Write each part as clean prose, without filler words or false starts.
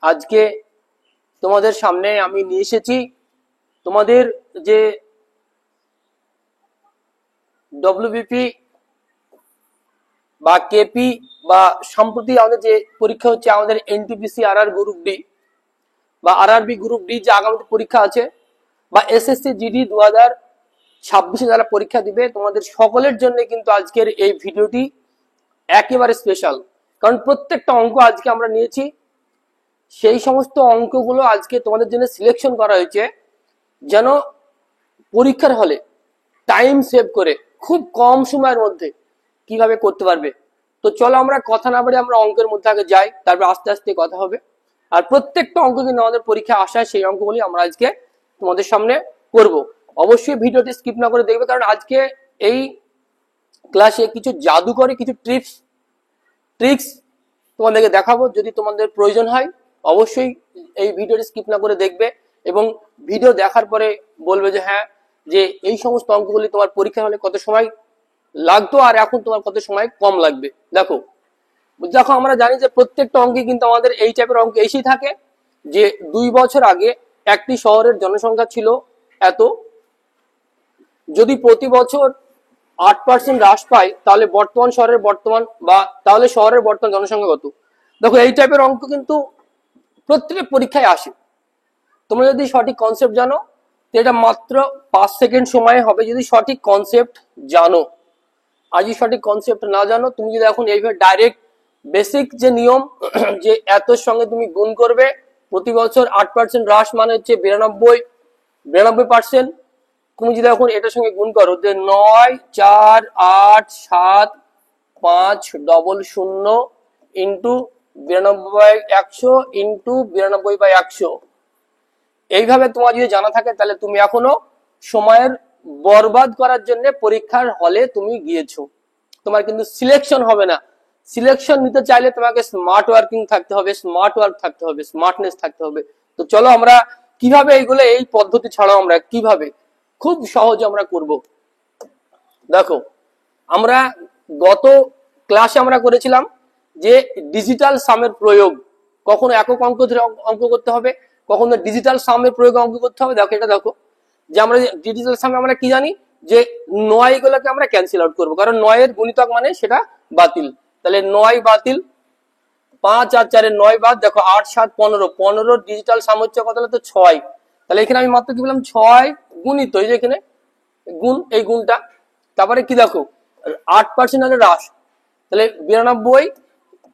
আজকে তোমাদের সামনে আমি নিয়ে এসেছি তোমাদের যে ডব্লিউবিপি বা কেপি বা সম্প্রতি আমাদের যে পরীক্ষা হচ্ছে আমাদের এনটিপিসি আরআর গ্রুপ ডি বা আরআরবি গ্রুপ ডি যে আগামীতে পরীক্ষা আছে বা এসএসসি জিডি 2026 যারা পরীক্ষা দিবে তোমাদের সকলের জন্য কিন্তু আজকের এই ভিডিওটি একেবারে স্পেশাল। কারণ প্রত্যেকটা অঙ্ক আজকে আমরা নিয়েছি, সেই সমস্ত অঙ্কগুলো আজকে তোমাদের জন্য সিলেকশন করা হয়েছে যেন পরীক্ষার হলে টাইম সেভ করে খুব কম সময়ের মধ্যে কিভাবে করতে পারবে। তো চলো আমরা কথা না বলে আমরা অঙ্কের মধ্যে আগে যাই, তারপর আস্তে আস্তে কথা হবে। আর প্রত্যেকটা অঙ্ক কিন্তু আমাদের পরীক্ষা আসায় সেই অঙ্কগুলি আমরা আজকে তোমাদের সামনে করব। অবশ্যই ভিডিওটি স্কিপ না করে দেখবে, কারণ আজকে এই ক্লাসে কিছু জাদুকরী কিছু ট্রিক্স তোমাদেরকে দেখাবো। যদি তোমাদের প্রয়োজন হয় অবশ্যই এই ভিডিওটি স্কিপ না করে দেখবে এবং ভিডিও দেখার পরে বলবে যে হ্যাঁ, যে এই সমস্ত অঙ্কগুলি তোমার পরীক্ষা হলে কত সময় লাগতো আর এখন তোমার কত সময় কম লাগবে। দেখো দেখো আমরা জানি যে প্রত্যেকটা অঙ্কে কিন্তু আমাদের এই টাইপের অঙ্ক এসেই থাকে যে 2 বছর আগে একটি শহরের জনসংখ্যা ছিল এত, যদি প্রতি বছর 8% হ্রাস পায় তাহলে শহরের বর্তমান জনসংখ্যা কত। দেখো এই টাইপের অঙ্ক কিন্তু প্রত্যেক পরীক্ষায় আসে। তোমরা যদি সঠিক কনসেপ্ট জানো তো এটা মাত্র 5 সেকেন্ড সময় হবে যদি সঠিক কনসেপ্ট জানো। আর যদি সঠিক কনসেপ্ট না জানো, তুমি যদি এখন এইভাবে ডাইরেক্ট বেসিক যে নিয়ম যে এতর সঙ্গে তুমি গুণ করবে, প্রতি বছর 8% হ্রাস মানে হচ্ছে 92%। তুমি যদি এখন এটার সঙ্গে গুণ করো যে 9 4 8 7 5 0 ইন্টু 92/100 ইন্টু 92/100, এইভাবে তোমার যদি জানা থাকে তাহলে তুমি এখনো সময়ের বরবাদ করার জন্য পরীক্ষার হলে তুমি গিয়েছো, তোমার কিন্তু সিলেকশন হবে না। সিলেকশন নিতে চাইলে তোমাকে স্মার্ট ওয়ার্কিং থাকতে হবে, স্মার্ট ওয়ার্ক থাকতে হবে, স্মার্টনেস থাকতে হবে। তো চলো আমরা কিভাবে এইগুলো, এই পদ্ধতি ছাড়াও আমরা কিভাবে খুব সহজে আমরা করব। দেখো আমরা গত ক্লাসে আমরা করেছিলাম যে ডিজিটাল সামের প্রয়োগ, কখনো একক অঙ্ক ধরে অঙ্ক করতে হবে, কখনো ডিজিটাল সামের প্রয়োগে অঙ্ক করতে হবে। দেখো এটা দেখো যে আমরা ডিজিটাল সামে আমরা কি জানি যে 9 গুলোকে আমরা ক্যান্সেল আউট করবো, কারণ 9 এর গুণিতক মানে সেটা বাতিল, তাহলে 9 বাতিল, 5 আর 4 এর 9 বাদ, দেখো 8 7 15 ডিজিটাল সাম হচ্ছে কত হলো তো 6। তাহলে এখানে আমি মাত্র কি বললাম 6 গুণিত এই যে এখানে গুণ, এই গুণটা, তারপরে কি দেখো 8% হলে হ্রাস, তাহলে 92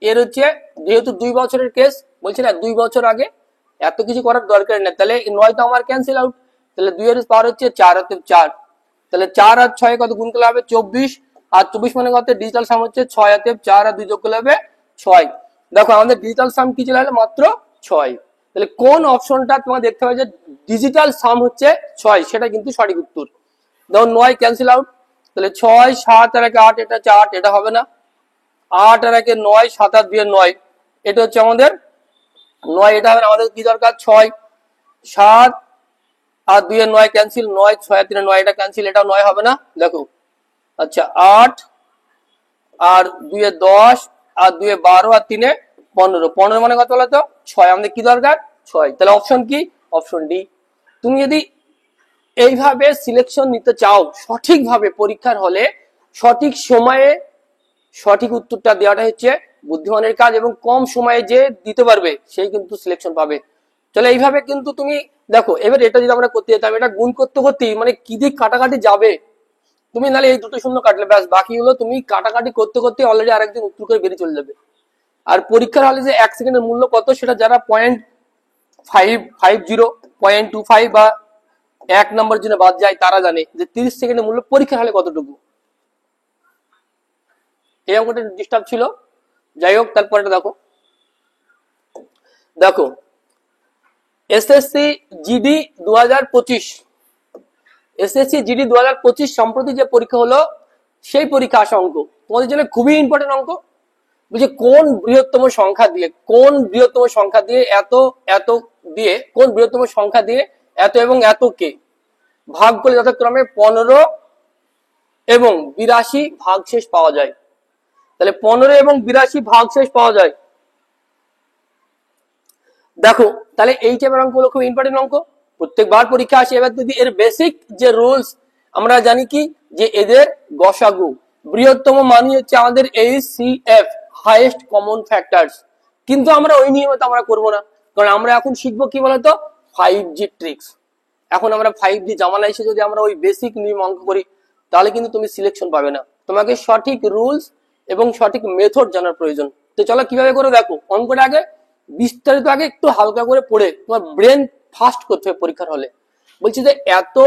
এর হচ্ছে যেহেতু 2 বছরের কেস বলছি না, 2 বছর আগে এত কিছু করার দরকার নেই, তাহলে 9 তো আমার ক্যান্সেল আউট, তাহলে 2 এর পাওয়ার হচ্ছে 4 অতএব 4, তাহলে 4 আর 6 কত গুণ করলে হবে 24, আর 24 মানে কত ডিজিটাল সাম হচ্ছে 6 অতএব 4 আর 2 যোগ করলে হবে 6। দেখো আমাদের ডিজিটাল সাম কি ছিল মাত্র 6, তাহলে কোন অপশনটা তোমার দেখতে হবে যে ডিজিটাল সাম হচ্ছে 6, সেটা কিন্তু সঠিক উত্তর। দেখো 9 ক্যান্সেল আউট, তাহলে 6 7 আর 1 8, এটা 8, এটা হবে না, 8 আর 1 9, 7 আর 2 9, এটা হচ্ছে আমাদের 9, এটা হবে আমাদের কি দরকার 6, 7 আর 2 এর 9 ক্যান্সেল, 9 6 আর 3 9, এটা ক্যান্সেল, এটা 9 হবে না। দেখো আচ্ছা 8 আর 2 এ 10 আর 2 এ 12 আর 3 এ 15 মানে কত বলো তো 6, আমাদের কি দরকার 6, তাহলে অপশন কি অপশন ডি। তুমি যদি এইভাবে সিলেকশন নিতে চাও সঠিকভাবে পরীক্ষার হলে সঠিক সময়ে সঠিক উত্তরটা দেওয়াটা হচ্ছে বুদ্ধিমানের কাজ, এবং কম সময়ে যে দিতে পারবে সেই কিন্তু সিলেকশন পাবে। চলো এইভাবে কিন্তু তুমি দেখো, এবার এটা যদি আমরা করতে যেতাম, এটা গুণ করতে করতেই মানে কি দিক কাটাকাটি যাবে, তুমি নাহলে এই দুটো শূন্য কাটলে ব্যাস, বাকি হলো তুমি কাটাকাটি করতে করতে অলরেডি আরেকদিন উত্তর করে বেরিয়ে চলে যাবে। আর পরীক্ষার হলে যে 1 সেকেন্ডের মূল্য কত সেটা যারা 0.550 0.25 বা 1 নম্বর জন্য বাদ যায় তারা জানে যে 30 সেকেন্ডের মূল্য পরীক্ষার হলে কতটুকু। এই অঙ্কটা ডিস্টার্ব ছিল, যাই হোক তারপরে দেখো দেখো এসএসসি জিডি 2025, এসএসসি জিডি 2025 সম্প্রতি যে পরীক্ষা হলো সেই পরীক্ষা আসা অঙ্ক তোমাদের জন্য খুবই ইম্পর্টেন্ট অঙ্ক। বুঝে কোন বৃহত্তম সংখ্যা দিয়ে এত এত দিয়ে কোন বৃহত্তম সংখ্যা দিয়ে এত এবং এত কে ভাগ করলে যথাক্রমে 15 এবং 82 ভাগশেষ পাওয়া যায়। তাহলে 15 এবং 82 ভাগশেষ পাওয়া যায়। দেখো তাহলে এই টাইপের অঙ্কগুলো খুব ইম্পর্টেন্ট অঙ্ক, প্রত্যেকবার পরীক্ষা আসে। এবার যদি এর বেসিক যে রুলস আমরা জানি কি, যে এদের গসাগু বৃহত্তম মানই হচ্ছে আমাদের HCF, হাইয়েস্ট কমন ফ্যাক্টরস, কিন্তু আমরা ওই নিয়মে তো আমরা করবো না, কারণ আমরা এখন শিখবো কি বলতো 5G ট্রিক্স। এখন আমরা 5G জামানা এসে যদি আমরা ওই বেসিক নিয়ম অঙ্ক করি তাহলে কিন্তু তুমি সিলেকশন পাবে না, তোমাকে সঠিক রুলস এবং সঠিক মেথড জানার প্রয়োজন। তো চলো কিভাবে করে দেখো অঙ্কটা আগে বিস্তারিত আগে একটু হালকা করে পড়ে তোমার ব্রেন ফাস্ট করতে হবে পরীক্ষার হলে। বলছি যে এত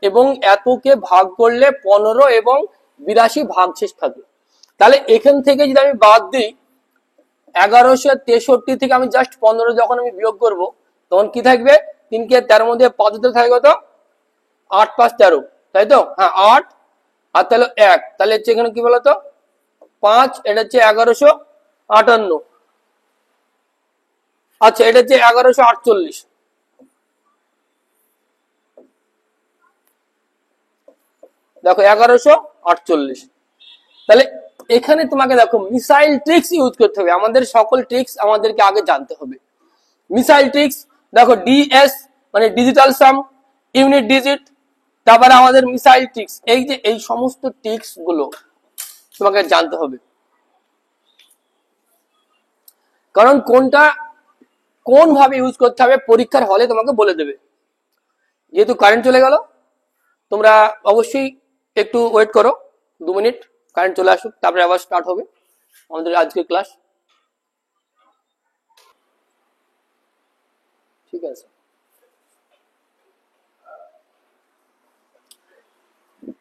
এবং এতকে ভাগ করলে 15 এবং 82 ভাগশেষ থাকে, তাহলে এখান থেকে যদি আমি বাদ দিই 1163 থেকে আমি জাস্ট 15 যখন আমি বিয়োগ করব তখন কি থাকবে, 3 কে 13 মধ্যে 5 থাকবে কত, 8 5 13, তাই তো, হ্যাঁ 8 আর তাহলে 1, তাহলে হচ্ছে এখানে কি বলতো 5, এটা হচ্ছে 1158, আচ্ছা এটা হচ্ছে 1148, দেখো 1148। তাহলে এখানে তোমাকে দেখো মিসাইল ট্রিক্স ইউজ করতে হবে, আমাদের সকল ট্রিক্স আমাদেরকে আগে জানতে হবে। মিসাইল ট্রিক্স দেখো ডিএস মানে ডিজিটাল সাম, ইউনিট ডিজিট, তারপরে আমাদের মিসাইল ট্রিক্স, এই যে এই সমস্ত ট্রিক্স গুলো তোমাকে জানতে হবে, কারণ কোনটা কোন ভাবে ইউজ করতে হবে পরীক্ষার হলে তোমাকে বলে দেবে। যেহেতু কারেন্ট চলে গেল তোমরা অবশ্যই একটু ওয়েট করো 2 মিনিট, কারেন্ট চলে আসুক তারপরে আবার স্টার্ট হবে আমাদের আজকের ক্লাস, ঠিক আছে।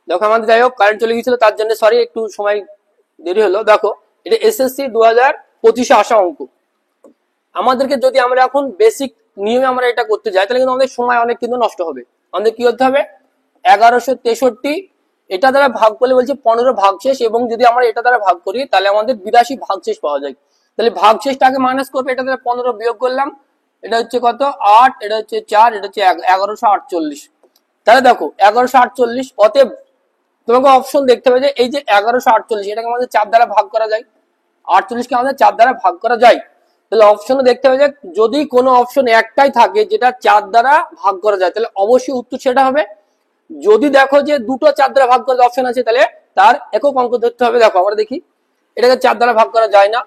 দেখো আমাদের যাই হোক কারেন্ট চলে গিয়েছিল তার জন্য সরি, একটু সময় দেরি হলো। দেখো এটা এসএসসি 2025 আসা অঙ্ক, আমাদেরকে যদি আমরা এখন বেসিক নিয়মে আমরা এটা করতে যাই তাহলে কিন্তু আমাদের সময় অনেক কিন্তু নষ্ট হবে। আমাদের কি করতে হবে 1163 এটা দ্বারা ভাগ করলে বলছে 15 ভাগশেষ, এবং যদি আমরা এটা দ্বারা ভাগ করি তাহলে আমাদের 82 ভাগশেষ পাওয়া যায়। তাহলে ভাগশেষটাকে মাইনাস করবে, এটা দ্বারা 15 বিয়োগ করলাম, এটা হচ্ছে কত 8, এটা হচ্ছে 4, এটা হচ্ছে 1148। তাহলে দেখো 1148, অতএব তোমাকে অপশন দেখতে হবে যে এই যে 1148 এটাকে আমাদের 4 দ্বারা ভাগ করা যায়, 48 কে আমাদের 4 দ্বারা ভাগ করা যায়। তাহলে অপশনে দেখতে হবে যে যদি কোনো অপশন একটাই থাকে যেটা 4 দ্বারা ভাগ করা যায় তাহলে অবশ্যই উত্তর সেটা হবে। যদি দেখো যে দুটো 4 দ্বারা ভাগ করার অপশন আছে তাহলে তার একক অঙ্ক ধরতে হবে। দেখো আমরা দেখি এটাকে 4 দ্বারা ভাগ করা যায় না,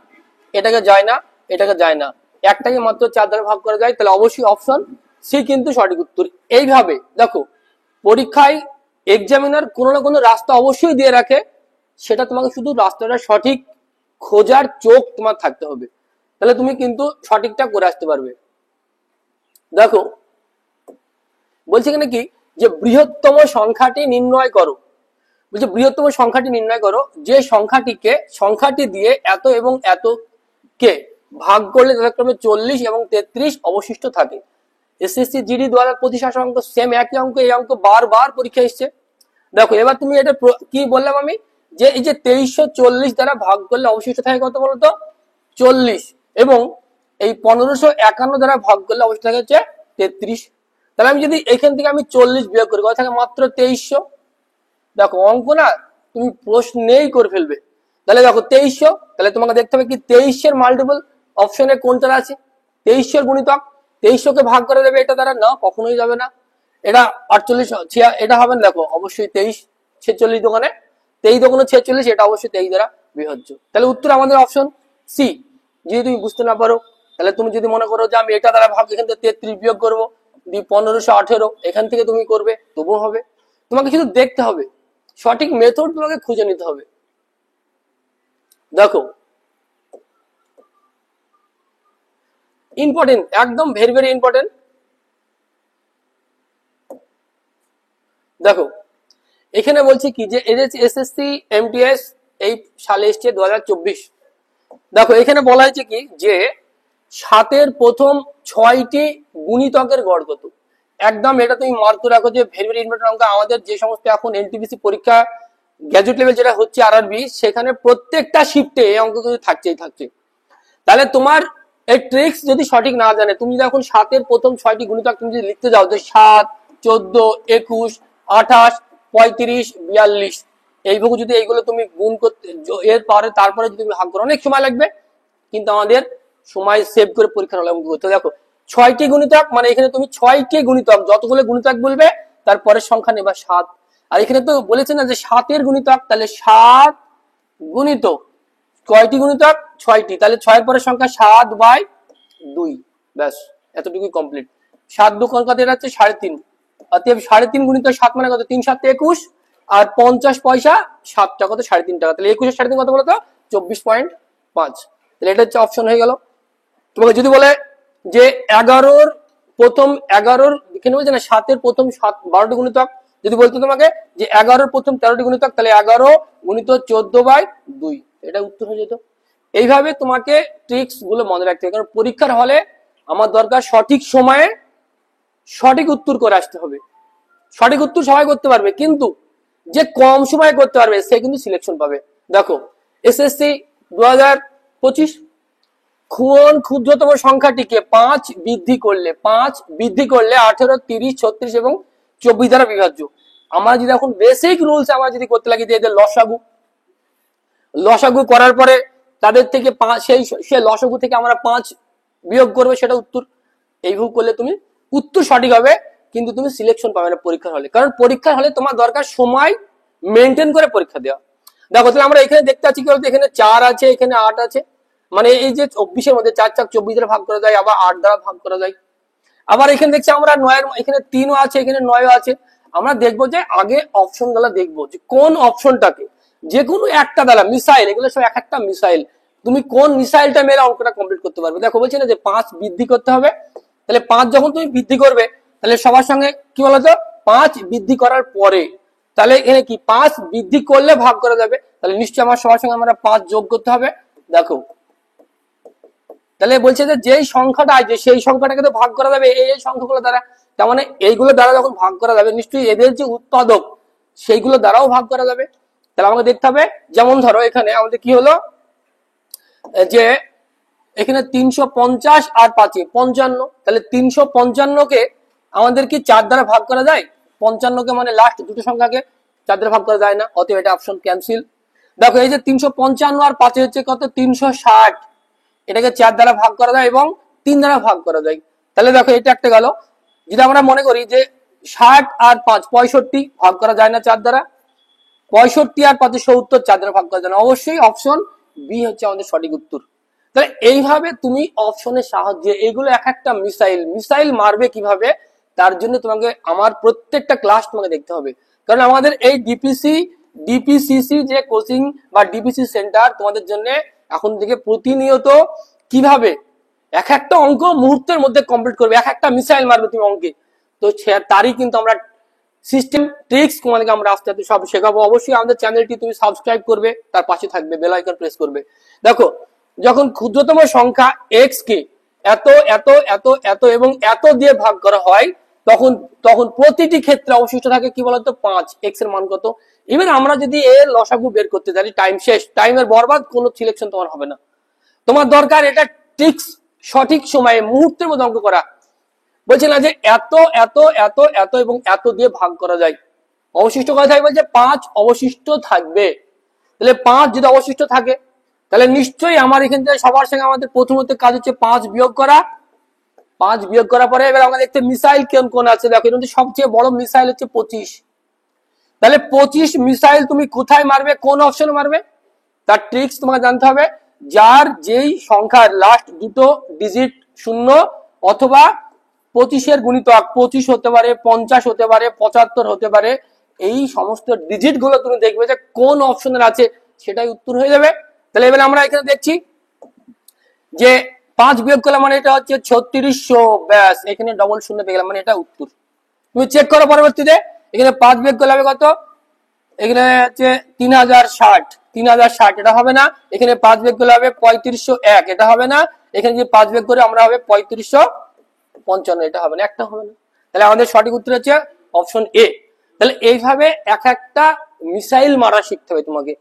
এটাকে যায় না, এটাকে যায় না, একটাকে মাত্র 4 দ্বারা ভাগ করা যায়, তাহলে অবশ্যই অপশন সি কিন্তু সঠিক উত্তর। এইভাবে দেখো পরীক্ষায় এক্সামিনার কোনো না কোনো রাস্তা অবশ্যই দিয়ে রাখে, সেটা তোমাকে শুধু রাস্তাটা সঠিক খোঁজার চোখ তোমার থাকতে হবে, তাহলে তুমি কিন্তু সঠিকটা করে আসতে পারবে। দেখো বলছে এখানে কি যে বৃহত্তম সংখ্যাটি নির্ণয় করো, বলছে বৃহত্তম সংখ্যাটি নির্ণয় করো যে সংখ্যাটি দিয়ে এত এবং এত কে ভাগ করলে যথাক্রমে 40 এবং 33 অবশিষ্ট থাকে। এসএসসি জিডি 2025 আসা অঙ্ক সেম একই অঙ্ক, এই অঙ্ক বারবার পরীক্ষা এসছে। দেখো এবার তুমি এটা কি বললাম আমি, যে এই যে 2340 দ্বারা ভাগ করলে অবশিষ্ট থাকে কত বলতো 40, এবং এই 1551 দ্বারা ভাগ করলে অবশিষ্ট থাকে হচ্ছে 33। তাহলে আমি যদি এখান থেকে আমি 40 বিয়োগ করি কত থাকে মাত্র 2300। দেখো অঙ্ক না তুমি প্রশ্নেই করে ফেলবে। তাহলে দেখো 2300, তাহলে তোমাকে দেখতে হবে কি 23 এর মাল্টিপল অপশনে কোনটা আছে, 2300 এর গুণিতক 2300 কে ভাগ করা যাবে এটা দ্বারা, না কখনোই যাবে না, এটা 48 এটা হবে না। দেখো অবশ্যই 23 46 দোকানে 23 দোকানে 46, এটা অবশ্যই 23 দ্বারা বিভাজ্য। তাহলে উত্তর আমাদের অপশন সি। যদি তুমি বুঝতে না পারো তাহলে তুমি যদি মনে করো যে আমি এটা দ্বারা ভাগ এখান থেকে 33 বিয়োগ করবো 1518 এখান থেকে তুমি করবে তবুও হবে, তোমাকে শুধু দেখতে হবে, সঠিক মেথড তোমাকে খুঁজে নিতে হবে। দেখো ইম্পর্টেন্ট, একদম ভেরি ভেরি ইম্পর্টেন্ট। দেখো এখানে বলছে কি যে এসএসসি এমটিএস এই সালে এসছে 2024। দেখো এখানে বলা হয়েছে কি যে 7 প্রথম 6টি গুণিতকের গড় কত। একদম এটা তুমি মার্ক করে রাখো যে ভেরি ভেরি ইম্পর্টেন্ট অঙ্ক। আমাদের যে সমস্ত এখন এনটিপিসি পরীক্ষা গ্র্যাজুয়েট লেভেল যেটা হচ্ছে আরআরবি, সেখানে প্রত্যেকটা শিফটে এই অঙ্ক কিন্তু থাকছেই থাকছে। তাহলে তোমার এই ট্রিক্স যদি সঠিক না জানে, তুমি যখন 7 প্রথম 6টি গুণিতক তুমি যদি লিখতে যাও যে 7 14 21 28 35 42, এইভাবে যদি এইগুলো তুমি গুণ করতে এর পরে তারপরে যদি তুমি ভাগ করো অনেক সময় লাগবে, কিন্তু আমাদের সময় সেভ করে পরীক্ষার হলে অঙ্ক করতে। দেখো 6টি গুণিতক মানে এখানে তুমি 6টি গুণিতক, যতগুলো গুণিতক বলবে তারপরের সংখ্যা নেবা 7। আর এখানে তো বলেছে না যে 7 এর গুণিতক, তাহলে 7 গুণিত কয়টি গুণিতক? 6টি, তাহলে 6 এর পরের সংখ্যা 7/2, ব্যাস এতটুকুই কমপ্লিট। 7 2 কত, এটা হচ্ছে 3.5, অতএব 3.5 গুণিত 7 মানে কত? 3 7 21, আর 50 পয়সা 7 টাকা, কত? 3.5 টাকা। তাহলে 21 এর 3.5 কত বলতো? 24.5। তাহলে এটা হচ্ছে অপশন হয়ে গেল। তোমাকে যদি বলে যে 11-র প্রথম 11-র এখানে বলছে না 7-এর প্রথম 12টি গুণিতক, যদি বলতো তোমাকে যে 11-র প্রথম 13টি গুণিতক, তাহলে 11 গুণিত 14/2, এটা উত্তর হয়ে যেত। এইভাবে তোমাকে ট্রিক্স গুলো মনে রাখতে হবে, কারণ পরীক্ষার হলে আমার দরকার সঠিক সময়ে সঠিক উত্তর করে আসতে হবে। সঠিক উত্তর সবাই করতে পারবে, কিন্তু যে কম সময়ে করতে পারবে সে কিন্তু সিলেকশন পাবে। দেখো এসএসসি 2025, ক্ষুদ্রতম সংখ্যাটিকে 5 বৃদ্ধি করলে 18, 30, 36 এবং 24 দ্বারা বিভাজ্য। আমরা যদি এখন বেসিক রুলস আমরা যদি করতে লাগি যে এদের লসাগু করার পরে তাদের থেকে সেই লসাগু থেকে আমরা 5 বিয়োগ করবে, সেটা উত্তর। এইভাবে করলে তুমি উত্তর সঠিক হবে, কিন্তু তুমি সিলেকশন পাবে না পরীক্ষার হলে, কারণ পরীক্ষার হলে তোমার দরকার সময় মেনটেন করে পরীক্ষা দেওয়া। দেখো তাহলে আমরা এখানে দেখতে পাচ্ছি কি বলতো, এখানে 4 আছে, এখানে 8 আছে, মানে এই যে 24-এর মধ্যে 4 4 24 দ্বারা ভাগ করা যায়, আবার 8 দ্বারা ভাগ করা যায়। আবার এখানে দেখছি আমরা 9-এর, এখানে 3ও আছে, এখানে 9ও আছে। আমরা দেখবো যে আগে অপশন গুলো দেখবো যে কোন অপশনটাকে, যে কোনো একটা দ্বারা, মিসাইল, এগুলো সব এক একটা মিসাইল, তুমি কোন মিসাইলটা মেরে অঙ্কটা কমপ্লিট করতে পারবে। দেখো বলছি না যে 5 বৃদ্ধি করতে হবে, তাহলে 5 যখন তুমি বৃদ্ধি করবে, তাহলে সবার সঙ্গে কি বলতো 5 বৃদ্ধি করার পরে, তাহলে এখানে কি 5 বৃদ্ধি করলে ভাগ করা যাবে, তাহলে নিশ্চয়ই আমার সবার সঙ্গে আমরা 5 যোগ করতে হবে। দেখো তাহলে বলছে যে যেই সংখ্যাটা আছে সেই সংখ্যাটাকে তো ভাগ করা যাবে এই সংখ্যাগুলো দ্বারা, তার মানে এইগুলো দ্বারা যখন ভাগ করা যাবে নিশ্চয়ই এদের যে উৎপাদক সেইগুলো দ্বারাও ভাগ করা যাবে। তাহলে আমাকে দেখতে হবে, যেমন ধরো এখানে আমাদের কি হলো যে এখানে 350 আর 5 55, তাহলে 355-কে আমাদের কি 4 দ্বারা ভাগ করা যায়? 55-কে মানে লাস্ট দুটো সংখ্যাকে 4 দ্বারা ভাগ করা যায় না, অতএব এটা অপশন ক্যান্সেল। দেখো এই যে 355 আর 5 হচ্ছে কত? 360, এটাকে 4 দ্বারা ভাগ করা যায় এবং 3 দ্বারা ভাগ করা যায়। তাহলে দেখো এটা একটা গেল। যদি আমরা মনে করি যে 60 আর 5 65, ভাগ করা যায় না 4 দ্বারা, 65 আর 5 70, 4 দ্বারা ভাগ করা যায় না, অবশ্যই অপশন বি হচ্ছে আমাদের সঠিক উত্তর। তাহলে এইভাবে তুমি অপশনের সাহায্যে এইগুলো এক একটা মিসাইল মারবে কিভাবে, তার জন্য তোমাকে আমার প্রত্যেকটা ক্লাস তোমাকে দেখতে হবে, কারণ আমাদের এই ডিপিসিসি যে কোচিং বা ডিপিসি সেন্টার তোমাদের জন্য এখন থেকে প্রতিনিয়ত কিভাবে এক একটা অঙ্ক মুহূর্তের মধ্যে কমপ্লিট করবে, এক একটা মিসাইল মারবে তুমি অঙ্কে। তো তারই কিন্তু আমরা সিস্টেম ট্রিক্স তোমাদেরকে আমরা আস্তে আস্তে সব শেখাবো। অবশ্যই আমাদের চ্যানেলটি তুমি সাবস্ক্রাইব করবে, তার পাশে থাকবে বেল আইকন প্রেস করবে। দেখো যখন ক্ষুদ্রতম সংখ্যা এক্স কে এত এত এত এত এবং এত দিয়ে ভাগ করা হয়, তখন তখন প্রতিটি ক্ষেত্রে অবশিষ্ট থাকে কি বলতো 5, এক্স এর মান কত। এবার আমরা যদি এর লসাগু বের করতে যাই, টাইম শেষ, টাইমের বরবাদ, কোনো সিলেকশন তোমার হবে না। তোমার দরকার এটা ট্রিক্স সঠিক সময়ে মুহূর্তের মধ্যে অঙ্ক করা। বলছে না যে এত এত এত এত এবং এত দিয়ে ভাগ করা যায়, অবশিষ্ট করা থাকবে যে 5 অবশিষ্ট থাকবে। তাহলে 5 যদি অবশিষ্ট থাকে, তাহলে নিশ্চয়ই আমার এখান থেকে সবার সঙ্গে আমাদের প্রথমত কাজ হচ্ছে 5 বিয়োগ করা। 5 বিয়োগ করার পরে এবার আমরা দেখতে মিসাইল কোন কোন আছে। দেখো এর মধ্যে সবচেয়ে বড় মিসাইল হচ্ছে 25। তাহলে 25 মিসাইল তুমি কোথায় মারবে, কোন অপশনে মারবে, তার ট্রিক্স তোমাকে জানতে হবে। যার যেই সংখ্যার লাস্ট দুটো ডিজিট 0 অথবা 25-এর গুণিতক 25 হতে পারে, 50 হতে পারে, 75 হতে পারে, এই সমস্ত ডিজিট গুলো তুমি দেখবে যে কোন অপশনের আছে, সেটাই উত্তর হয়ে যাবে। তাহলে এবার আমরা এখানে দেখছি যে 5 বিয়োগ করলে মানে এটা হচ্ছে 3600, ব্যাস এখানে ডবল শূন্য পেয়ে গেলাম, মানে এটা উত্তর। তুমি চেক করো পরবর্তীতে, এখানে 5 বিয়োগ করলে হবে কত, এখানে হচ্ছে 3060, এটা হবে না। এখানে 5 বিয়োগ করলে হবে 3501, এটা হবে না। এখানে যদি 5 বিয়োগ করে আমরা হবে 3555, এটা হবে না, একটা হবে না। তাহলে আমাদের সঠিক উত্তর হচ্ছে অপশন এ। তাহলে এইভাবে এক একটা মিসাইল মারা শিখতে হবে তোমাকে।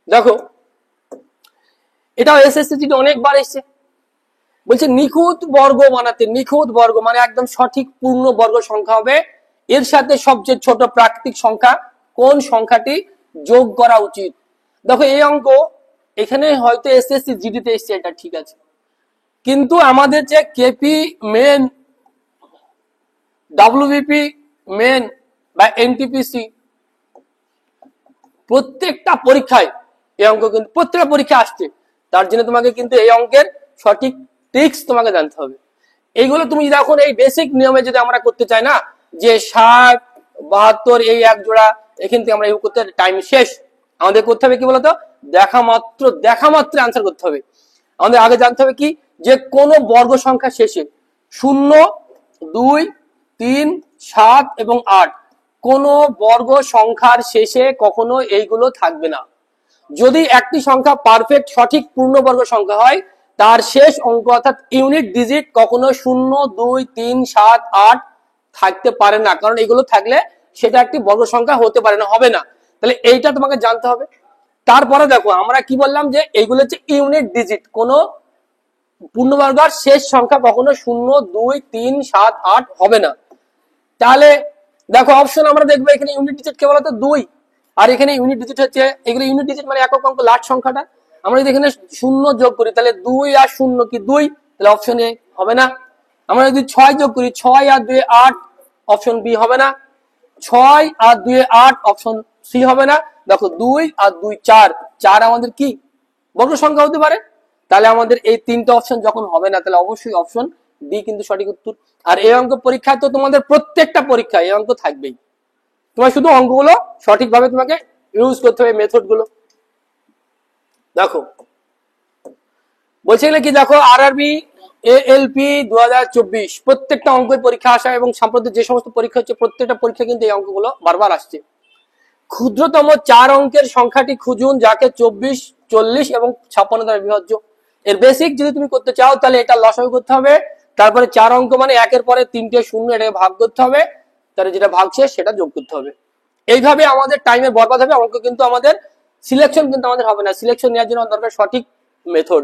দেখো এটাও এসএসসি তে অনেকবার এসেছে, বলছে নিখুঁত বর্গ বানাতে, নিখুঁত বর্গ মানে একদম সঠিক পূর্ণ বর্গ সংখ্যা হবে, এর সাথে সবচেয়ে ছোট প্রাকৃতিক সংখ্যা কোন সংখ্যাটি যোগ করা উচিত। দেখো এই অঙ্ক এখানে হয়তো এসএসসি জিডি তে এসেছে, এটা ঠিক আছে, কিন্তু আমাদের যে কেপি মেন, ডাব্লিউবিপি মেন বা এনটিপিসি, প্রত্যেকটা পরীক্ষায় এই অঙ্ক কিন্তু প্রত্যেকটা পরীক্ষা আসছে। তার জন্য তোমাকে কিন্তু এই অঙ্কের সঠিক ট্রিক্স তোমাকে জানতে হবে। এইগুলো তুমি যখন এই বেসিক নিয়মে যদি আমরা করতে চাই না, যে 60 72 এই এক জোড়া, এখান থেকে আমরা এই করতে টাইম শেষ। আমাদের করতে হবে কি বলতো, দেখা মাত্র আনসার করতে হবে। আমাদের আগে জানতে হবে কি, যে কোন বর্গ সংখ্যা শেষে 0, 2, 3, 7 এবং 8 কোন বর্গ সংখ্যার শেষে কখনো এইগুলো থাকবে না। যদি একটি সংখ্যা পারফেক্ট সঠিক পূর্ণবর্গ সংখ্যা হয়, তার শেষ অঙ্ক অর্থাৎ ইউনিট ডিজিট কখনো 0, 2, 3, 7, 8 থাকতে পারে না, কারণ এগুলো থাকলে সেটা একটি বর্গ সংখ্যা হতে পারে না, হবে না। তাহলে এইটা তোমাকে জানতে হবে। তারপরে দেখো আমরা কি বললাম, যে এইগুলো হচ্ছে ইউনিট ডিজিট, কোন পূর্ণবর্গের শেষ সংখ্যা কখনো 0, 2, 3, 7, 8 হবে না। তাহলে দেখো অপশন আমরা দেখবো, এখানে ইউনিট ডিজিট কে বলতো 2, আর এখানে ইউনিট ডিজিট হচ্ছে, এগুলো ইউনিট ডিজিট মানে একক অঙ্ক লাস্ট সংখ্যাটা। আমরা যদি এখানে 0 যোগ করি, তাহলে 2 আর 0 কি 2, তাহলে অপশন এ হবে না। আমরা যদি 6 যোগ করি, 6 আর 2 8, অপশন বি হবে না। 6 আর 2 8, অপশন সি হবে না। দেখো 2 আর 2 4, 4 আমাদের কি বর্গ সংখ্যা হতে পারে। তাহলে আমাদের এই তিনটা অপশন যখন হবে না, তাহলে অবশ্যই অপশন ডি কিন্তু সঠিক উত্তর। আর এই অঙ্ক পরীক্ষায় তো তোমাদের প্রত্যেকটা পরীক্ষায় এই অঙ্ক থাকবেই। তোমার শুধু অঙ্কগুলো সঠিকভাবে তোমাকে ইউজ করতে হবে, মেথড গুলো। দেখো বলছে কি, দেখো আরআরবি এএলপি 2024 প্রত্যেকটা অঙ্কের পরীক্ষা আসা, এবং সাম্প্রতিক যে সমস্ত পরীক্ষা হচ্ছে প্রত্যেকটা পরীক্ষা কিন্তু এই অঙ্কগুলো বারবার আসছে। ক্ষুদ্রতম 4 অঙ্কের সংখ্যাটি খুঁজুন যাকে 24, 40 এবং 56 দ্বারা বিভাজ্য। এর বেসিক যদি তুমি করতে চাও, তাহলে এটা লসাগু করতে হবে, তারপরে 4 অঙ্ক মানে একের পরে 3টে শূন্য, এটাকে ভাগ করতে হবে, তাহলে যেটা ভাগছে সেটা যোগ করতে হবে। এইভাবে আমাদের টাইমে বরবাদ হবে। অঙ্ক কিন্তু আমাদের সিলেকশন কিন্তু আমাদের হবে না। সিলেকশন নেওয়ার জন্য দরকার সঠিক মেথড,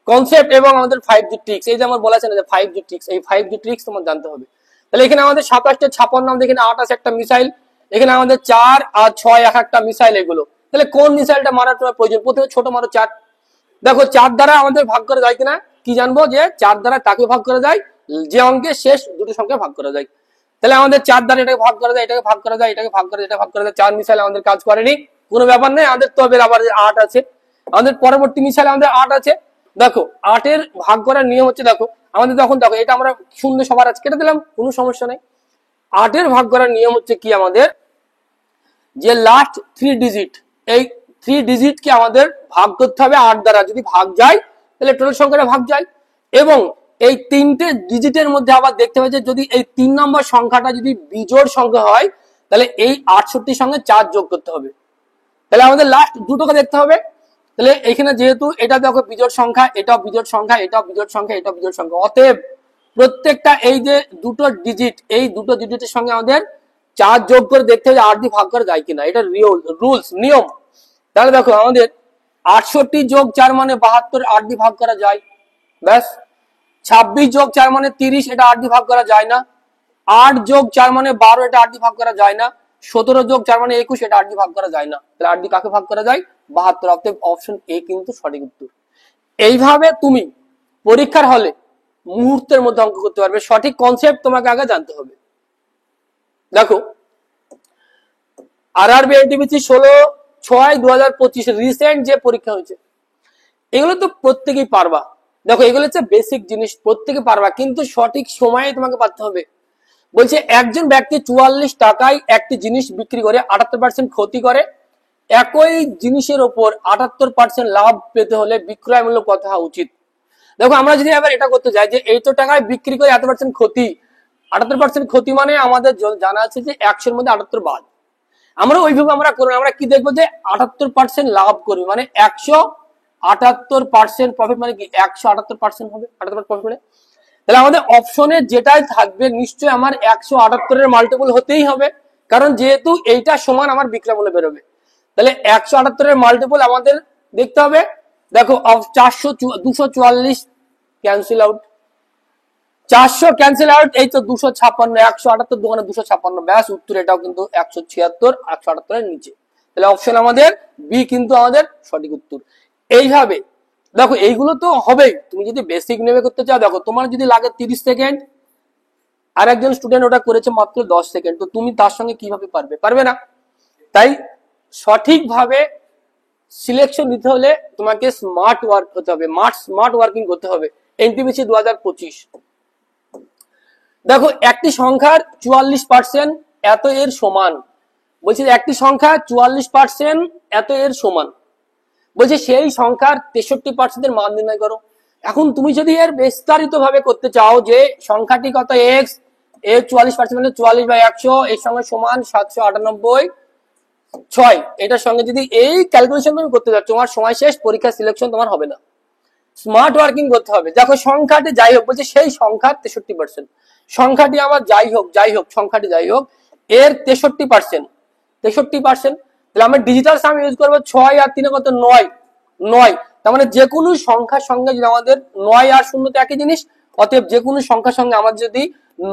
কনসেপ্ট এবং আমাদের 5G ট্রিক্স। এই যে আমার বলা আছে না যে 5G ট্রিক্স, এই 5G ট্রিক্স তোমার জানতে হবে। তাহলে এখানে আমাদের 27 56, আমাদের এখানে 8 আছে একটা মিসাইল, এখানে আমাদের 4 আর 6 এক একটা মিসাইল এগুলো। তাহলে কোন মিসাইলটা মারার তোমার প্রয়োজন, প্রথমে ছোট মারো 4। দেখো 4 দ্বারা আমাদের ভাগ করা যায় কিনা, কি জানবো, যে 4 দ্বারা তাকে ভাগ করা যায় যে অঙ্কের শেষ দুটো সংখ্যা ভাগ করা যায়। তাহলে আমাদের 4 দ্বারা এটাকে ভাগ করা যায়, এটাকে ভাগ করা যায়, এটাকে ভাগ করা যায়, এটা ভাগ করা যায়। 4 মিসাইল আমাদের কাজ করেনি, কোনো ব্যাপার নেই। আমাদের তবে আবার 8 আছে, আমাদের পরবর্তী মিসাইল আমাদের 8 আছে। দেখো 8 এর ভাগ করার নিয়ম হচ্ছে, দেখো আমাদের তখন দেখো এটা আমরা শূন্য সবার আছে কেটে দিলাম, কোনো সমস্যা নেই। 8 এর ভাগ করার নিয়ম হচ্ছে কি, আমাদের যে লাস্ট 3 ডিজিট, এই 3 ডিজিটকে আমাদের ভাগ করতে হবে 8 দ্বারা। যদি ভাগ যায় তাহলে টোটাল সংখ্যাটা ভাগ যায়। এবং এই 3টে ডিজিটের মধ্যে আবার দেখতে হবে যে যদি এই 3 নম্বর সংখ্যাটা যদি বিজোড় সংখ্যা হয়, তাহলে এই 68 সঙ্গে 4 যোগ করতে হবে। তাহলে আমাদের লাস্ট দুটোকে দেখতে হবে। তাহলে এখানে যেহেতু এটা দেখো বিজোড় সংখ্যা, এটাও বিজোড় সংখ্যা, এটাও বিজোড় সংখ্যা, এটাও বিজোড় সংখ্যা, অতএব প্রত্যেকটা এই যে দুটো ডিজিট, এই দুটো ডিজিটের সঙ্গে আমাদের 4 যোগ করে দেখতে হবে 8 দিয়ে ভাগ করা যায় কিনা, এটা রুলস নিয়ম। তাহলে দেখো আমাদের 68 যোগ 4 মানে 72, 8 দিয়ে ভাগ করা যায়, ব্যাস। 26 যোগ 4 মানে 30, এটা 8 দিয়ে ভাগ করা যায় না। 8 যোগ 4 মানে 12, এটা 8 দিয়ে ভাগ করা যায় না। 17 যোগ 4 মানে 21, এটা 8 দিয়ে ভাগ করা যায় না। তাহলে 8 দিয়ে কাকে ভাগ করা যায়, 72। অতএব অপশন এ কিন্তু সঠিক উত্তর। এইভাবে তুমি পরীক্ষার হলে মুহূর্তের মধ্যে অঙ্ক করতে পারবে। সঠিক কনসেপ্ট তোমাকে আগে জানতে হবে। দেখো আরআরবি এনটিপিসি 16/6/2025 রিসেন্ট যে পরীক্ষা হয়েছে, এগুলো তো প্রত্যেকেই পারবা। দেখো এগুলো হচ্ছে বেসিক জিনিস, প্রত্যেকে পারবা, কিন্তু সঠিক সময়ে তোমাকে পারতে হবে। বলছে একজন ব্যক্তি 44 টাকায় একটি জিনিস বিক্রি করে 78% ক্ষতি করে, একই জিনিসের উপর 78% লাভ পেতে হলে বিক্রয় মূল্য কত হওয়া উচিত। দেখো আমরা যদি এবার এটা করতে যাই যে এই তো টাকায় বিক্রি করে এত পার্সেন্ট ক্ষতি, 78% ক্ষতি মানে আমাদের জানা আছে যে 100-এর মধ্যে 78 বাদ। আমরা ওইভাবে আমরা করবো, আমরা কি দেখবো যে 78% লাভ করবে, মানে 178% প্রফিট, মানে কি 178% হবে 78 প্রফিট মানে। তাহলে আমাদের অপশনে যেটাই থাকবে নিশ্চয়ই আমার 178 এর মাল্টিপল হতেই হবে, কারণ যেহেতু এইটা সমান আমার বিক্রয় মূল্য বেরোবে। তাহলে 178 এর মাল্টিপল আমাদের দেখতে হবে। দেখো 244 ক্যান্সেল আউট, 400 ক্যান্সেল আউট, এই তো 256, 178 দোকানে 256, ব্যাস উত্তর এটাও কিন্তু 176, 178 এর নিচে। তাহলে অপশন আমাদের বি কিন্তু আমাদের সঠিক উত্তর। এইভাবে দেখো এইগুলো তো হবেই, তুমি যদি বেসিক নেমে করতে চাও, দেখো তোমার যদি লাগে 30 সেকেন্ড, আর একজন স্টুডেন্ট ওটা করেছে মাত্র 10 সেকেন্ড, তো তুমি তার সঙ্গে কিভাবে পারবে? পারবে না। তাই সঠিকভাবে সিলেকশন নিতে হলে তোমাকে স্মার্ট ওয়ার্ক হতে হবে, স্মার্ট ওয়ার্কিং করতে হবে। এনটিপিসি 2025। দেখো একটি সংখ্যার 44% এত এর সমান, বলছে একটি সংখ্যা 44% এত এর সমান, বলছে সেই সংখ্যার 63% এর মান নির্ণয় করো। এখন তুমি যদি এর বিস্তারিত ভাবে করতে চাও যে সংখ্যাটি কত এক্স, এর 44% মানে 44/100, এর সঙ্গে সমান 798/6, এটার সঙ্গে যদি এই ক্যালকুলেশন তুমি করতে চাও, তোমার সময় শেষ, পরীক্ষা সিলেকশন তোমার হবে না। স্মার্ট ওয়ার্কিং করতে হবে। দেখো সংখ্যাটি যাই হোক, বলছে সেই সংখ্যার 63%, সংখ্যাটি আমার যাই হোক সংখ্যাটি যাই হোক, এর 63%, তাহলে আমরা ডিজিটাল সাম ইউজ করবো 6 আর 3 কত 9, তার মানে যে কোনো সংখ্যার সঙ্গে যদি আমাদের 9 আর 0 তো একই জিনিস, অতএব যে কোনো সংখ্যার সঙ্গে আমাদের যদি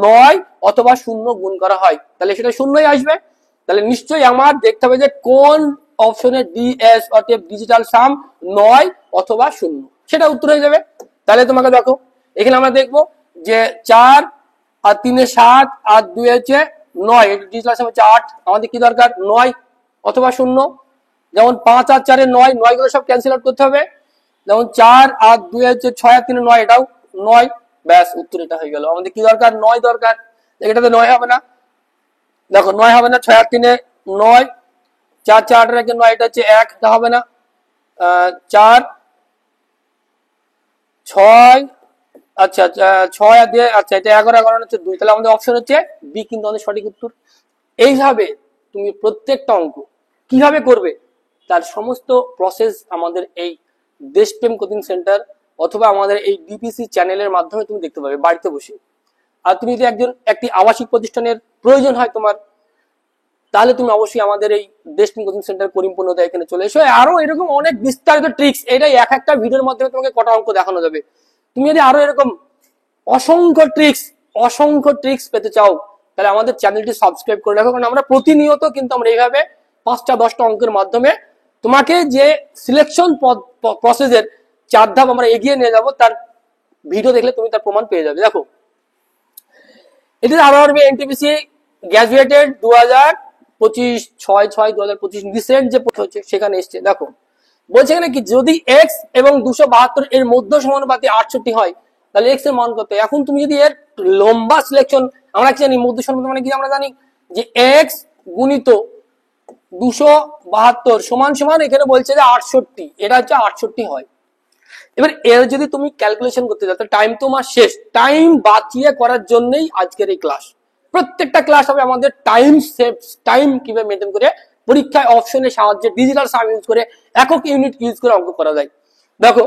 9 অথবা 0 গুণ করা হয় তাহলে সেটা 0ই আসবে। তাহলে নিশ্চয়ই আমার দেখতে হবে যে কোন অপশনে ডিএস অতএব ডিজিটাল সাম 9 অথবা 0, সেটা উত্তর হয়ে যাবে। তাহলে তোমাকে দেখো এখানে আমরা দেখবো যে 4 আর 3 7 আর 2 হচ্ছে 9, ডিজিটাল সাম হচ্ছে 8, আমাদের কি দরকার 9 অথবা 0। যেমন 5 আর 4 9, 9 গুলো সব ক্যান্সেল আউট করতে হবে। যেমন 4 আর 2 হচ্ছে 6 আর 3 9, এটাও 9, ব্যাস উত্তর এটা হয়ে গেল। আমাদের কি দরকার 9 দরকার, এটাতে 9 হবে না, দেখো 9 হবে না, 6 আর 3 9, 4 4 8 9, এটা হচ্ছে 1, এটা হবে না, 4 6, আচ্ছা 6 আর 2, আচ্ছা এটা 11 11 হচ্ছে 2, তাহলে আমাদের অপশন হচ্ছে বি কিন্তু আমাদের সঠিক উত্তর। এইভাবে তুমি প্রত্যেকটা অঙ্ক কিভাবে করবে তার সমস্ত প্রসেস আমাদের এই দেশপ্রেম কোচিং সেন্টার অথবা আমাদের এই ডিপিসি চ্যানেলের মাধ্যমে তুমি দেখতে পাবে বাড়িতে বসে। আর তুমি যদি একটি আবাসিক প্রতিষ্ঠানের প্রয়োজন হয় তোমার, তাহলে তুমি অবশ্যই আমাদের এই দেশপ্রেম কোচিং সেন্টার করিমপূর্ণতা এখানে চলে এসো। আরো এরকম অনেক বিস্তারিত ট্রিক্স, এটাই এক একটা ভিডিওর মাধ্যমে তোমাকে কটা অঙ্ক দেখানো যাবে। তুমি যদি আরো এরকম অসংখ্য ট্রিক্স পেতে চাও তাহলে আমাদের চ্যানেলটি সাবস্ক্রাইব করে রাখো, কারণ আমরা প্রতিনিয়ত কিন্তু আমরা এইভাবে 5টা 10টা অঙ্কের মাধ্যমে তোমাকে যে সিলেকশন প্রসেসের 4 ধাপ আমরা এগিয়ে নিয়ে যাব, তার ভিডিও দেখলে তুমি তার প্রমাণ পেয়ে যাবে। দেখো এটি আরআরবি এনটিপিসি গ্র্যাজুয়েটেড 2025 6/6/2025 রিসেন্ট যে পরীক্ষা হচ্ছে সেখানে এসছে। দেখো বলছে এখানে কি, যদি x এবং 272 এর মধ্য সমানুপাতি 68 হয় তাহলে x এর মান কত। এখন তুমি যদি এর লম্বা সিলেকশন, আমরা কি জানি মধ্য সমানুপাতি মানে কি, আমরা জানি যে x গুণিত 272 সমান সমান, এখানে বলছে যে 68, এটা হচ্ছে 68 হয়। এবার এর যদি তুমি ক্যালকুলেশন করতে যাও তাহলে টাইম তোমার শেষ। টাইম বাঁচিয়ে করার জন্যই আজকের এই ক্লাস। প্রত্যেকটা ক্লাস হবে আমাদের টাইম কিভাবে মেনটেন করে পরীক্ষায় অপশনের সাহায্যে ডিজিটাল সাম ইউজ করে একক ইউনিট ইউজ করে অঙ্ক করা যায়। দেখো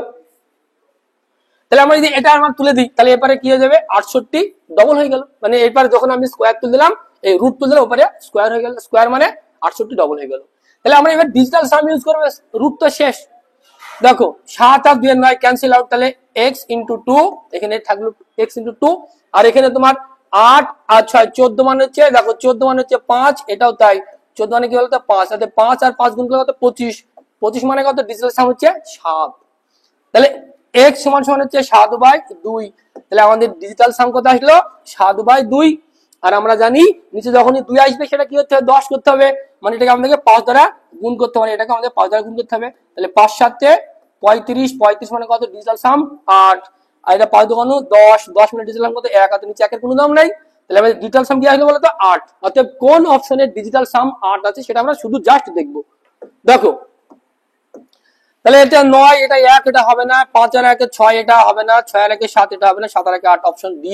তাহলে আমরা যদি এটা আমার তুলে দিই তাহলে এবারে কি হয়ে যাবে 68 ডবল হয়ে গেল, মানে এরপরে যখন আমি স্কোয়ার তুলে দিলাম, এই রুট তুলে দিলাম, ওপরে স্কোয়ার হয়ে গেল, স্কোয়ার মানে 68 ডবল হয়ে গেল। তাহলে আমরা এবার ডিজিটাল সাম ইউজ করবো, রুট তো শেষ। দেখো 7 আর 2 এর 9 ক্যান্সেল আউট, তাহলে x ইন্টু 2, এখানে থাকলো x ইন্টু 2, আর এখানে তোমার 8 আর 6 14 মানে হচ্ছে, দেখো 14 মানে হচ্ছে 5, এটাও তাই 14 মানে কি বলতো 5, তাহলে 5 আর 5 গুণ করলে কত 25, 25 মানে কত ডিজিটাল সাম হচ্ছে 7। তাহলে x সমান সমান হচ্ছে 7/2, তাহলে আমাদের ডিজিটাল সাম কত আসলো 7/2। আর আমরা জানি নিচে যখনই 2 আসবে সেটা কি করতে হবে 10 করতে হবে, মানে এটাকে আমাদেরকে 5 দ্বারা গুণ করতে হবে, এটাকে আমাদের 5 দ্বারা গুণ করতে হবে। তাহলে 5 7 35, 35 মানে কত ডিজিটাল সাম 8, আর এটা 5 2 10, 10 মানে ডিজিটাল সাম কত 1, আর নিচে 1 এর কোনো দাম নাই, তাহলে আমাদের ডিজিটাল সাম কি আসলো বলো তো 8। অতএব কোন অপশনের ডিজিটাল সাম 8 আছে সেটা আমরা শুধু জাস্ট দেখব। দেখো তাহলে এটা 9, এটা 1, এটা হবে না, 5 আর 1 6, এটা হবে না, 6 আর 1 7, এটা হবে না, 7 আর 1 8, অপশন ডি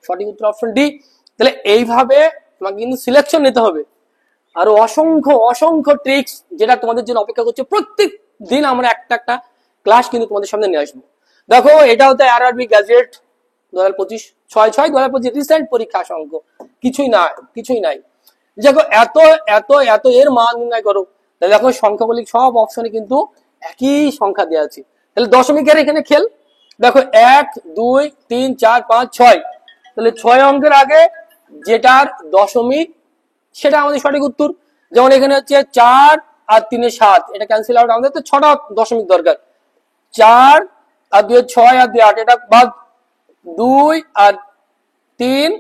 সঠিক উত্তর, অপশন ডি। তাহলে এইভাবে তোমাকে কিন্তু সিলেকশন নিতে হবে। আর অসংখ্য ট্রিক্স যেটা তোমাদের জন্য অপেক্ষা করছে, প্রত্যেক দিন আমরা একটা ক্লাস কিন্তু তোমাদের সামনে নিয়ে আসবো। দেখো এটা হচ্ছে আরআরবি গ্র্যাজুয়েট 2025 6/6/2025 রিসেন্ট পরীক্ষা অঙ্ক, কিছুই নাই। দেখো এত এর মান নির্ণয় করো, তাহলে দেখো সংখ্যাগুলি সব অপশনে কিন্তু একই সংখ্যা দেওয়া আছে, তাহলে দশমিকের এখানে খেল। দেখো 1 2 3 4 5 6, তাহলে 6 অঙ্কের আগে যেটার দশমিক সেটা আমাদের সঠিক উত্তর। যেমন এখানে হচ্ছে 4 আর 3 7, এটা ক্যান্সেল আউট, আমাদের তো 6টা দশমিক দরকার, 4 আর 2 6 আর 2 8 এটা বাদ, 2 আর 3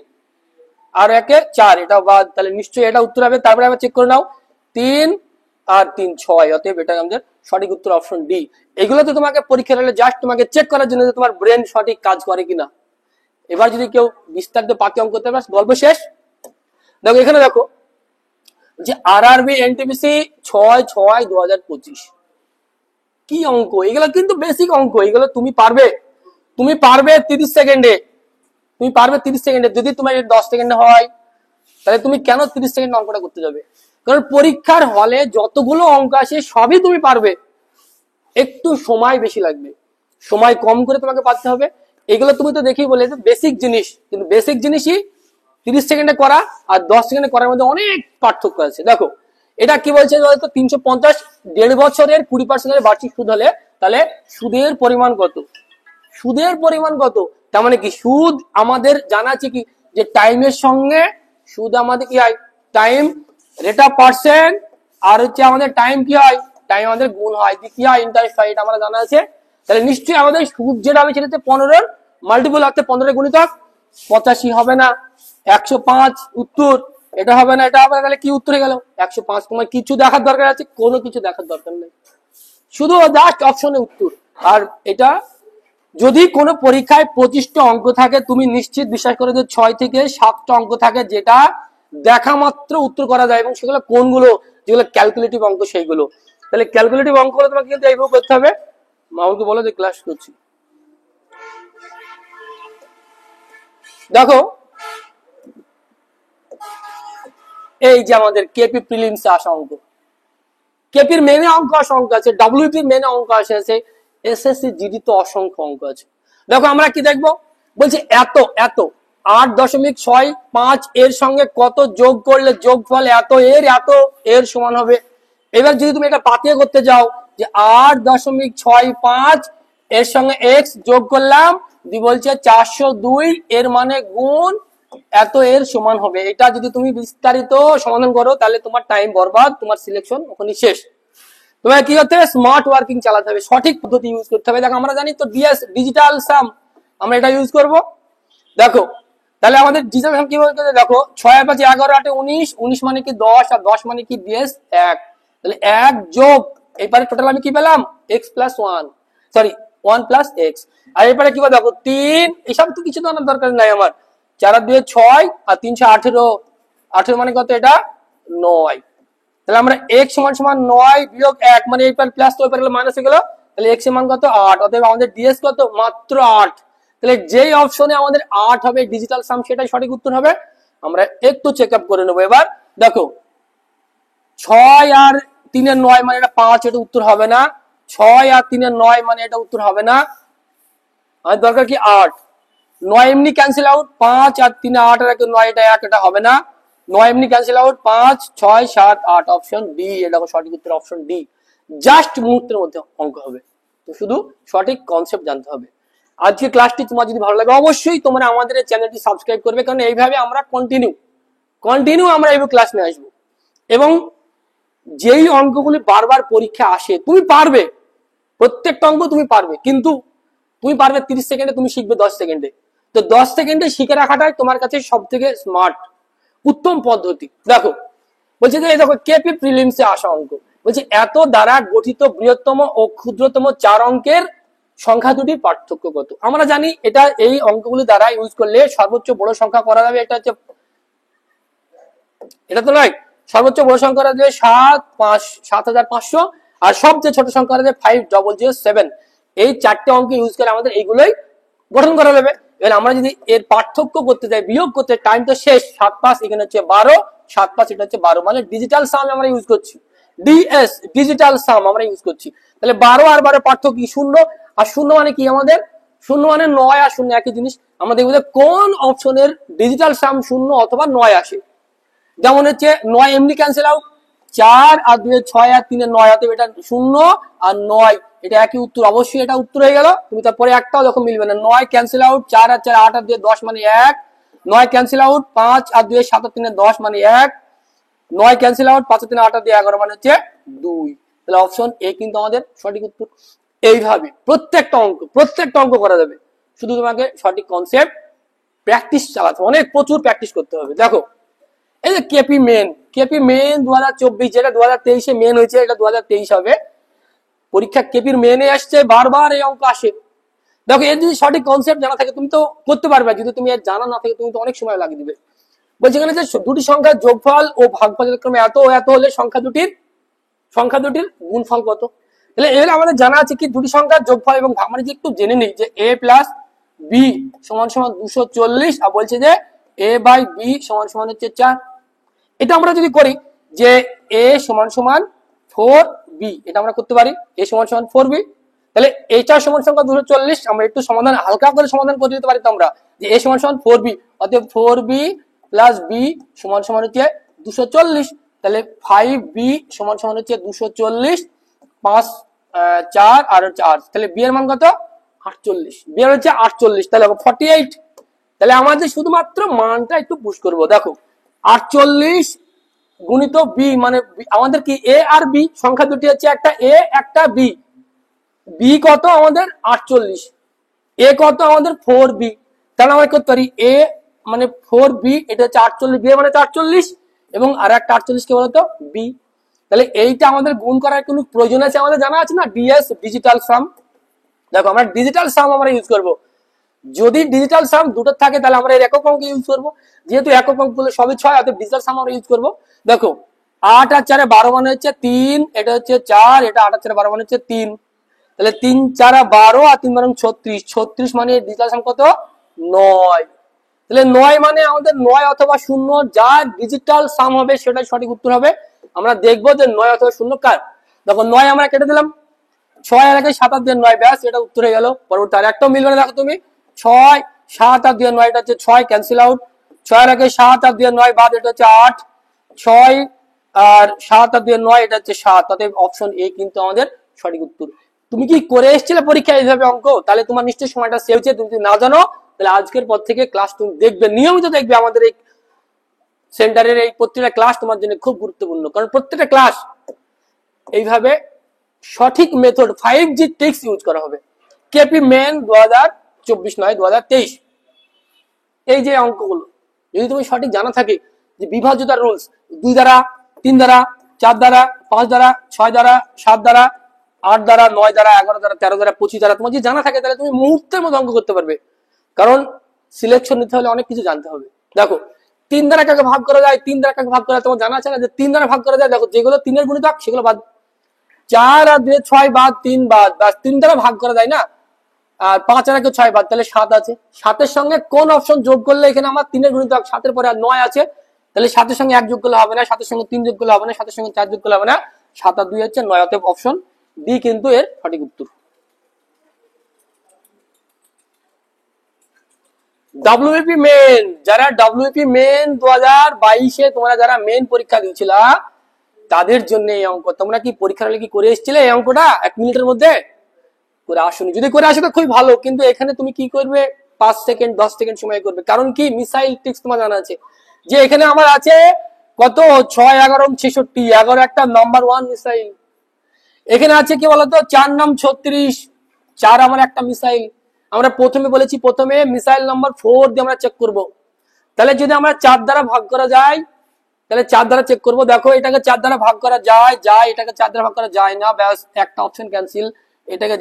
আর 1 4 এটা বাদ, তাহলে নিশ্চয়ই এটা উত্তর হবে। তারপরে আবার চেক করে নাও, 3 আর 3 6, অতএব এটা আমাদের সঠিক উত্তর অপশন ডি। এগুলো তো তোমাকে পরীক্ষার হলে জাস্ট তোমাকে চেক করার জন্য যে তোমার ব্রেন সঠিক কাজ করে কিনা। এবার যদি কেউ বিস্তারিত বাকি অঙ্ক করতে পারে গল্প শেষ। দেখো এখানে দেখো যে আরআরবি এনটিপিসি 6/6/2025 কি অঙ্ক, এগুলো কিন্তু বেসিক অঙ্ক, এগুলো তুমি পারবে, তুমি পারবে 30 সেকেন্ডে, তুমি পারবে 30 সেকেন্ডে। যদি তোমার 10 সেকেন্ডে হয় তাহলে তুমি কেন 30 সেকেন্ড অঙ্কটা করতে যাবে? কারণ পরীক্ষার হলে যতগুলো অঙ্ক আসে সবই তুমি পারবে, একটু সময় বেশি লাগবে, সময় কম করে তোমাকে পারতে হবে। এগুলো তুমি তো দেখেই বলে বেসিক জিনিস, কিন্তু বেসিক জিনিসই 30 সেকেন্ডে করা আর 10 সেকেন্ডে করার মধ্যে অনেক পার্থক্য আছে। দেখো এটা কি বলছে, 350 1.5 বছরের 20% বার্ষিক সুদ হলে তাহলে সুদের পরিমাণ কত, সুদের পরিমাণ কত? তার মানে কি সুদ আমাদের জানা আছে কি যে টাইমের সঙ্গে সুদ আমাদের কি হয়, টাইম রেট অফ পার্সেন্ট, আর হচ্ছে আমাদের টাইম কি হয়, টাইম আমাদের গুণ হয়, কি হয় ইন্টারেস্ট হয়, এটা আমরা জানা আছে। তাহলে নিশ্চয়ই আমাদের সুদ যেটা হবে সেটা 15 মাল্টিপল অর্থাৎ 15 গুণিতক 85 হবে না, 105 উত্তর, এটা হবে না, এটা হবে না, তাহলে কি উত্তর হয়ে গেল 105। তোমার কিছু দেখার দরকার আছে? কোনো কিছু দেখার দরকার নেই, শুধু জাস্ট অপশনে উত্তর। আর এটা যদি কোনো পরীক্ষায় 25টা অঙ্ক থাকে তুমি নিশ্চিত বিশ্বাস করে যে 6 থেকে 7টা অঙ্ক থাকে যেটা দেখা মাত্র উত্তর করা যায়, এবং সেগুলো কোনগুলো, যেগুলো ক্যালকুলেটিভ অঙ্ক সেইগুলো। তাহলে ক্যালকুলেটিভ অঙ্কগুলো তোমাকে কিন্তু এইভাবে করতে হবে। মামুকে বলো যে ক্লাস করছি। দেখো এই যে আমাদের কেপি প্রিলিমসে আসা অঙ্ক, কেপির মেনে অঙ্ক আসা অঙ্ক আছে, ডব্লিউপির মেনে অঙ্ক আছে, এসএসসি জিডি তো অসংখ্য অঙ্ক আছে। দেখো আমরা কি দেখবো, বলছে এত এত 8.65 এর সঙ্গে কত যোগ করলে যোগফল এত এর সমান হবে। এবার যদি তুমি এটা পাতিয়ে করতে যাও যে 8.65 এর সঙ্গে এক্স যোগ করলাম, বলছে 402 এর মানে গুণ এত এর সমান হবে। এটা যদি তুমি বিস্তারিত সমাধান করো তাহলে তোমার টাইম বরবাদ, তোমার সিলেকশন ওখানে শেষ। তোমাকে কি করতে হবে, স্মার্ট ওয়ার্কিং চালাতে হবে, সঠিক পদ্ধতি ইউজ করতে হবে। দেখো আমরা জানি তো ডিএস ডিজিটাল সাম, আমরা এটা ইউজ করব। দেখো তাহলে আমাদের ডিজিটাল সাম কি বলতে, দেখো 6 আর 5 11 8 19, 19 মানে কি 10, আর 10 মানে কি ডিএস 1, তাহলে 1 যোগ এইবারে টোটাল আমি কি পেলাম x + 1, সরি 1 + x। আর এবারে কি বলবো, দেখো 3, এসব তো কিছু জানার দরকার নাই আমার। 4 আর 2 6 আর 3 18, 18 মানে কত, এটা 9। তাহলে আমরা x = 9 বিয়োগ 1 মানে এই প্লাস তো ওই মাইনাস হয়ে গেল, তাহলে x এর মান কত 8, অতএব আমাদের ডিএস কত মাত্র 8। তাহলে যেই অপশনে আমাদের 8 হবে ডিজিটাল সাম সেটাই সঠিক উত্তর হবে। আমরা একটু চেক আপ করে নেব। এবার দেখো 6 আর 3 এর 9 মানে এটা 5, এটা উত্তর হবে না। 6 আর 3 এর 9 মানে এটা উত্তর হবে না, আমাদের দরকার কি 8। 9 এমনি ক্যান্সেল আউট, 5 আর 3 8 আর 1 9, এটা 1, এটা হবে না। 9 এমনি ক্যান্সেল আউট, 5 6 7 8, অপশন ডি, এটা সঠিক উত্তর অপশন ডি। জাস্ট মুহূর্তের মধ্যে অঙ্ক হবে, তো শুধু সঠিক কনসেপ্ট জানতে হবে। আজকে ক্লাসটি তোমার যদি ভালো লাগে অবশ্যই তোমরা আমাদের এই চ্যানেলটি সাবস্ক্রাইব করবে, কারণ এইভাবে আমরা কন্টিনিউ আমরা এইভাবে ক্লাস নিয়ে আসবো। এবং যেই অঙ্কগুলি বারবার পরীক্ষা আসে তুমি পারবে, প্রত্যেকটা অঙ্ক তুমি পারবে, কিন্তু তুমি পারবে 30 সেকেন্ডে, তুমি শিখবে 10 সেকেন্ডে। তো 10 সেকেন্ডে শিখে রাখাটাই তোমার কাছে সব থেকে স্মার্ট উত্তম পদ্ধতি। দেখো বলছে যে দেখো কেপি প্রিলিমসে আসা অঙ্ক, বলছে এত দ্বারা গঠিত বৃহত্তম ও ক্ষুদ্রতম 4 অঙ্কের সংখ্যা দুটির পার্থক্য কত। আমরা জানি এটা এই অঙ্কগুলি দ্বারা ইউজ করলে সর্বোচ্চ বড় সংখ্যা করা যাবে, এটা হচ্ছে, এটা তো নয়, সর্বোচ্চ বড় সংখ্যা করা যাবে 7500, আর সবচেয়ে ছোট সংখ্যা করা যাবে 5007। এই 4টে অঙ্ক ইউজ করে আমাদের এইগুলোই গঠন করা যাবে। এবার আমরা যদি এর পার্থক্য করতে যাই, বিয়োগ করতে, টাইম তো শেষ, 7 5 এখানে হচ্ছে 12, 7 5 এটা হচ্ছে 12, মানে ডিজিটাল সাম আমরা ইউজ করছি, ডিএস ডিজিটাল সাম আমরা ইউজ করছি। তাহলে 12 আর 12 পার্থক্য কি, 0 আর 0 মানে কি, আমাদের 0 মানে 9 আর 0 একই জিনিস। আমরা দেখবো যে কোন অপশনের ডিজিটাল সাম 0 অথবা 9 আসে। যেমন হচ্ছে 9 এমনি ক্যান্সেল আউট, 4 আর 2 6 আর 3 9, অতএব এটা 0 আর 9 এটা একই উত্তর, অবশ্যই এটা উত্তর হয়ে গেল। তুমি তারপরে একটাও যখন মিলবে না, 9 ক্যান্সেল আউট, 4 আর 4 8 আর 2 10 মানে 1, 9 ক্যান্সেল আউট, 5 আর 2 7 আর 3 10 মানে 1, 9 ক্যান্সেল আউট, 5 আর 3 8 আর 2 11 মানে হচ্ছে 2। তাহলে অপশন এ কিন্তু আমাদের সঠিক উত্তর। এইভাবে প্রত্যেকটা অঙ্ক করা যাবে, শুধু তোমাকে সঠিক কনসেপ্ট প্র্যাকটিস চালাতে, অনেক প্রচুর প্র্যাকটিস করতে হবে। দেখো এই যে কেপি মেন 2024, যেটা 2023-এ মেন হয়েছে, এটা 2023 হবে পরীক্ষা। কেপির মেনে আসছে, বারবার এই অঙ্ক আসে। দেখো এর যদি সঠিক কনসেপ্ট জানা থাকে তুমি তো করতে পারবে, যদি তুমি এর জানা না থাকে তুমি তো অনেক সময় লাগিয়ে দিবে। বলছে এখানে যে দুটি সংখ্যার যোগফল ও ভাগফল যথাক্রমে এত ও এত হলে সংখ্যা দুটির গুণফল কত। তাহলে এর আমাদের জানা আছে কি দুটি সংখ্যার যোগফল এবং ভাগ, মানে যে একটু জেনে নিই যে a প্লাস বি সমান সমান 240, আর বলছে যে a বাই বি সমান সমান হচ্ছে 4। এটা আমরা যদি করি যে a সমান সমান 4b, এটা আমরা করতে পারি a সমান সমান 4b। তাহলে এটা সমান সংখ্যা 240, আমরা একটু সমাধান হালকা করে সমাধান করে দিতে পারি তো আমরা, যে a সমান সমান 4b, অতএব 4b প্লাস b সমান সমান হচ্ছে 240। তাহলে 5b সমান সমান হচ্ছে 240, 5 4 আর হচ্ছে 8, তাহলে b এর মান কত 48, b এর হচ্ছে 48, তাহলে 48। তাহলে আমাদের শুধুমাত্র মানটা একটু পুশ করব। দেখো 48 গুণিত b, মানে আমাদের কি a আর b সংখ্যা দুটি হচ্ছে, একটা a একটা b, b কত আমাদের 48, a কত আমাদের 4b। তাহলে আমরা করতে পারি a মানে 4b, এটা হচ্ছে 48, b মানে 48 এবং আর একটা 48 কে বলতো b। তাহলে এইটা আমাদের গুণ করার কোনো প্রয়োজন আছে আমাদের জানা আছে না, ডিএস ডিজিটাল সাম। দেখো আমরা ডিজিটাল সাম আমরা ইউজ করব, যদি ডিজিটাল সাম দুটো থাকে তাহলে আমরা এর একক অঙ্ক ইউজ করব, যেহেতু একক অঙ্ক গুলো সবই 6, অতএব ডিজিটাল সাম আমরা ইউজ করব। দেখো 8 আর 4 12 মানে হচ্ছে 3, এটা হচ্ছে 4, এটা 8 আর 4 12 মানে হচ্ছে 3, তাহলে 3 4 12 আর 3 12 36 মানে ডিজিটাল সাম কত 9। তাহলে 9 মানে আমাদের 9 অথবা 0, যা ডিজিটাল সাম হবে সেটাই সঠিক উত্তর হবে। আমরা দেখবো যে 9 অথবা 0 কার। দেখো 9 আমরা কেটে দিলাম, 6 আর 7 আর 2 9, ব্যাস এটা উত্তর হয়ে গেল। পরবর্তী আর একটাও মিলবে না। দেখো তুমি 6 7 আর 2 9, এটা হচ্ছে 6 ক্যান্সেল আউট, 6 এর আগে 7 আর 2 9 বাদ, এটা হচ্ছে 8, 6 আর 7 আর 2 9, এটা হচ্ছে 7, অতএব অপশন এ কিন্তু আমাদের সঠিক উত্তর। তুমি কি করে এসেছিলে পরীক্ষায় এইভাবে অঙ্ক? তাহলে তোমার নিশ্চয়ই সময়টা সেভ হচ্ছে। তুমি যদি না জানো তাহলে আজকের পর থেকে ক্লাস তুমি দেখবে, নিয়মিত দেখবে। আমাদের এই সেন্টারের এই প্রত্যেকটা ক্লাস তোমার জন্য খুব গুরুত্বপূর্ণ, কারণ প্রত্যেকটা ক্লাস এইভাবে সঠিক মেথড 5G ট্রিক্স ইউজ করা হবে। কেপি মেন 2024 নয় 2023, এই যে অঙ্কগুলো যদি তুমি সঠিক জানা থাকে, যে বিভাজ্যতার রুলস 2 দ্বারা 3 দ্বারা 4 দ্বারা 5 দ্বারা 6 দ্বারা 7 দ্বারা 8 দ্বারা 9 দ্বারা 11 দ্বারা 13 দ্বারা 25 দ্বারা তোমার যদি জানা থাকে, তাহলে তুমি মুহূর্তের মধ্যে অঙ্ক করতে পারবে। কারণ সিলেকশন নিতে হলে অনেক কিছু জানতে হবে। দেখো 3 দ্বারা কাকে ভাগ করা যায়, 3 দ্বারা কাকে ভাগ করা যায় তোমার জানা আছে না, যে 3 দ্বারা ভাগ করা যায়। দেখো যেগুলো 3 এর গুণিতক সেগুলো বাদ, 4 আর 2 6 বাদ, 3 বাদ, বাস 3 দ্বারা ভাগ করা যায় না। আর 5 আর 6 বাদ, তাহলে 7 আছে। 7 এর সঙ্গে কোন অপশন যোগ করলে এখানে আমার 3 এর গুণিতক 7 এর পরে আর 9 আছে, তাহলে 7 এর সঙ্গে 1 যোগ করলে হবে না, 7 এর সঙ্গে 3 যোগ করলে হবে না, 7 এর সঙ্গে 4 যোগ করলে হবে না, 7 আর 2 হচ্ছে 9, অতএব অপশন ডি কিন্তু এর সঠিক উত্তর। ডব্লিউপি মেন, যারা ডব্লিউপি মেন 2022-এ তোমরা যারা মেন পরীক্ষা দিয়েছিলা তাদের জন্য এই অঙ্ক। তোমরা কি পরীক্ষার হলে কি করে এসেছিলে এই অঙ্কটা 1 মিনিটের মধ্যে? করে আসুনি। যদি করে আসো তো খুবই ভালো, কিন্তু এখানে তুমি কি করবে 5 সেকেন্ড 10 সেকেন্ড সময় করবে। কারণ কি মিসাইল ট্রিক্স তোমার জানা আছে, যে এখানে আমার আছে কত 6 11 66, 11 একটা নাম্বার 1 মিসাইল। এখানে আছে কি বলতো 4 নাম 36, 4 আমার একটা মিসাইল। আমরা প্রথমে বলেছি প্রথমে মিসাইল নাম্বার 4 দিয়ে আমরা চেক করব। তাহলে যদি আমরা 4 দ্বারা ভাগ করা যায়, তাহলে 4 দ্বারা চেক করব। দেখো এটাকে 4 দ্বারা ভাগ করা যায়, এটাকে 4 দ্বারা ভাগ করা যায় না, ব্যাস একটা অপশন ক্যান্সেল, এটাকে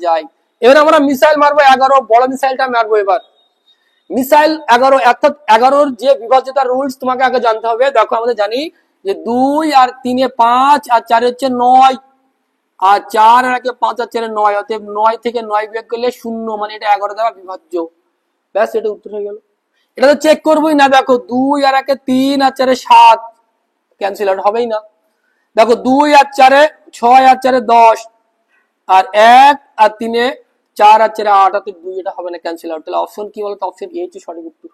যায়। এবার আমরা মিসাইল মারবো 11, বড় মিসাইলটা মারবো। এবার মিসাইল 11, অর্থাৎ 11-র যে বিভাজ্যতার রুলস তোমাকে আগে জানতে হবে। দেখো আমাদের জানি যে 2 আর 3 এ 5 আর 4 হচ্ছে 9, আর 4 আর 1 5 আর 4 9, অতএব 9 থেকে 9 বিয়োগ করলে 0, মানে এটা 11 দ্বারা বিভাজ্য। ব্যাস এটা উত্তর হয়ে গেল। এটা তো চেক করবোই না। দেখো 2 আর 1 3 আর 4 7, ক্যান্সেল আউট হবেই না। দেখো 2 আর 4 6 আর 4 10, আর 1 আর 3 4 আর 4 8, অর্থাৎ 2, এটা হবে না, ক্যান্সেল আউট। তাহলে অপশন কি বলতো, অপশন এ হচ্ছে সঠিক উত্তর।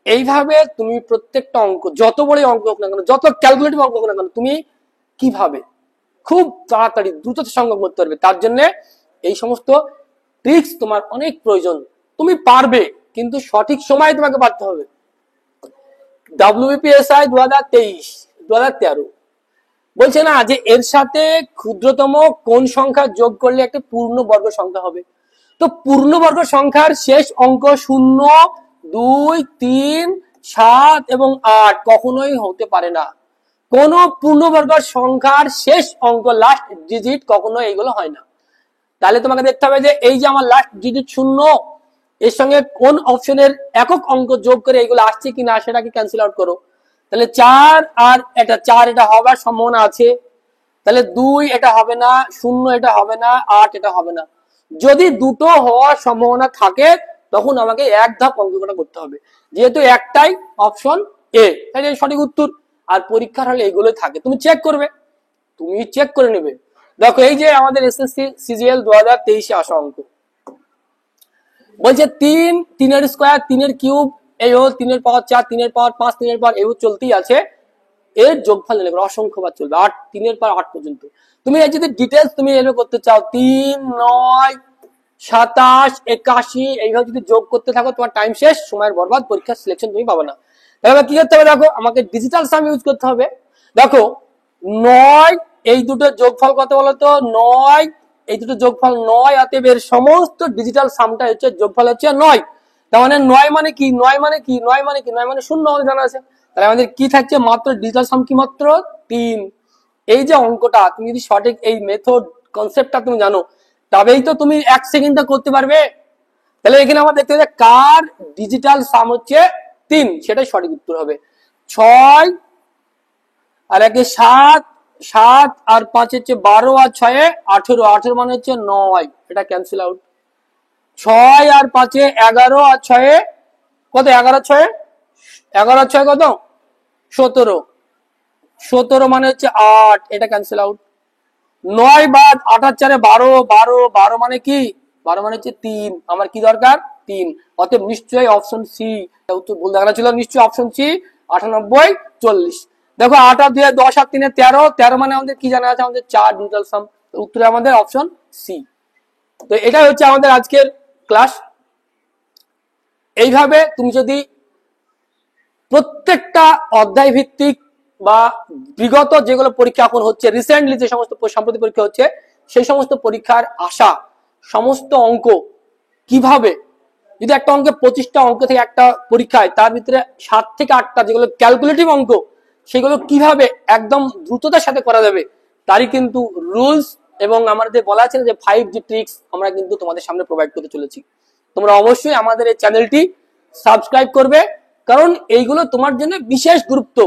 এইভাবে তুমি প্রত্যেকটা অঙ্ক, যত বড় অঙ্ক হোক না কেন, যত ক্যালকুলেটিভ অঙ্ক হোক না কেন, তুমি কিভাবে খুব তাড়াতাড়ি দ্রুততার সঙ্গে করতে পারবে। তার জন্য এই সমস্ত ট্রিক্স তোমার অনেক প্রয়োজন। তুমি পারবে, কিন্তু সঠিক সময় তোমাকে পারতে হবে। WBPSI 2023 2013 বলছে না যে এর সাথে ক্ষুদ্রতম কোন সংখ্যা যোগ করলে একটা পূর্ণবর্গ সংখ্যা হবে। তো পূর্ণবর্গ সংখ্যার শেষ অঙ্ক 0, 2, 3, 7 এবং 8 কখনোই হতে পারে না। কোন পূর্ণবর্গ সংখ্যার শেষ অঙ্ক লাস্ট ডিজিট কখনো এইগুলো হয় না। তাহলে তোমাকে দেখতে হবে যে এই যে আমার লাস্ট ডিজিট 0, এর সঙ্গে কোন অপশনের একক অঙ্ক যোগ করে এগুলো আসছে কিনা সেটাকে ক্যান্সেল আউট করো। তাহলে 4 আর এটা 4 এটা হবার সম্ভাবনা আছে, তাহলে 2 এটা হবে না, 0 এটা হবে না, 8 এটা হবে না। যদি দুটো হওয়ার সম্ভাবনা থাকে তখন আমাকে এক ধাপ অঙ্কটা করতে হবে, যেহেতু একটাই অপশন এ, তাই সঠিক উত্তর। আর পরীক্ষার হলে এগুলোই থাকে, তুমি চেক করবে, তুমি চেক করে নেবে। দেখো এই যে আমাদের এসএসসি সিজিএল 2023 আসা অঙ্ক বলছে 3, 3 এর স্কয়ার, 3 এর কিউব, এই হল 3 এর পাওয়ার 4, 3 এর পাওয়ার 5, 3 এর পাওয়ার এই চলতেই আছে, এর যোগফল নিলে অসংখ্য বার চলবে 8, 3 এর পাওয়ার 8 পর্যন্ত। তুমি এই যদি ডিটেইলস তুমি এর করতে চাও 3, 9, 27, 81 এইভাবে যদি যোগ করতে থাকো তোমার টাইম শেষ, সময়ের বরবাদ, পরীক্ষার সিলেকশন তুমি পাবে না। তাহলে কি করতে হবে, দেখো আমাকে ডিজিটাল সাম ইউজ করতে হবে। দেখো 9 এই দুটো যোগফল কত বলতো, 9 এই দুটো যোগফল 9, অতএব এর সমস্ত ডিজিটাল সামটা হচ্ছে যোগফল হচ্ছে 9। তার মানে 9 মানে কি, 9 মানে কি, 9 মানে কি, 9 মানে 0 আমাদের জানা আছে। তাহলে আমাদের কি থাকছে, মাত্র ডিজিটাল সাম কি মাত্র 3। এই যে অঙ্কটা তুমি যদি সঠিক এই মেথড কনসেপ্টটা তুমি জানো তবেই তো তুমি 1 সেকেন্ডে করতে পারবে। তাহলে এখানে আমরা দেখতে পাচ্ছি কার ডিজিটাল সাম হচ্ছে 3, সেটাই সঠিক উত্তর হবে। 6 আর 1 7, 7 আর 5 হচ্ছে 12 আর 6 18, 18 মানে হচ্ছে 9, এটা ক্যান্সেল আউট। 6 আর 5 11 আর 6 কত, 11 6, 11 6 কত 17, 17 মানে হচ্ছে 8, এটা ক্যান্সেল আউট। 9 বাদ 8 আর 4 12, 12, 12 মানে কি, 12 মানে হচ্ছে 3, আমার কি দরকার 3, অতএব নিশ্চয়ই অপশন সি উত্তর ভুল দেখানো ছিল, নিশ্চয়ই অপশন সি 98 40। দেখো 8 আর 2 10 আর 3 13, 13 মানে আমাদের কি জানা আছে, আমাদের 4 ডিজিটাল সাম, উত্তরে আমাদের অপশন সি। তো এটাই হচ্ছে আমাদের আজকের ক্লাস। এইভাবে তুমি যদি প্রত্যেকটা অধ্যায় ভিত্তিক বা বিগত যেগুলো পরীক্ষা এখন হচ্ছে, রিসেন্টলি যে সমস্ত সাম্প্রতিক পরীক্ষা হচ্ছে সেই সমস্ত পরীক্ষার আসা সমস্ত অঙ্ক কিভাবে, যদি একটা অঙ্কে 25টা অঙ্ক থেকে একটা পরীক্ষায় তার ভিতরে 7 থেকে 8টা যেগুলো ক্যালকুলেটিভ অঙ্ক, সেগুলো কিভাবে একদম দ্রুততার সাথে করা যাবে তারই কিন্তু রুলস এবং আমাদের বলা আছে যে 5G ট্রিক্স আমরা কিন্তু তোমাদের সামনে প্রোভাইড করতে চলেছি। তোমরা অবশ্যই আমাদের এই চ্যানেলটি সাবস্ক্রাইব করবে, কারণ এইগুলো তোমার জন্য বিশেষ গুরুত্ব।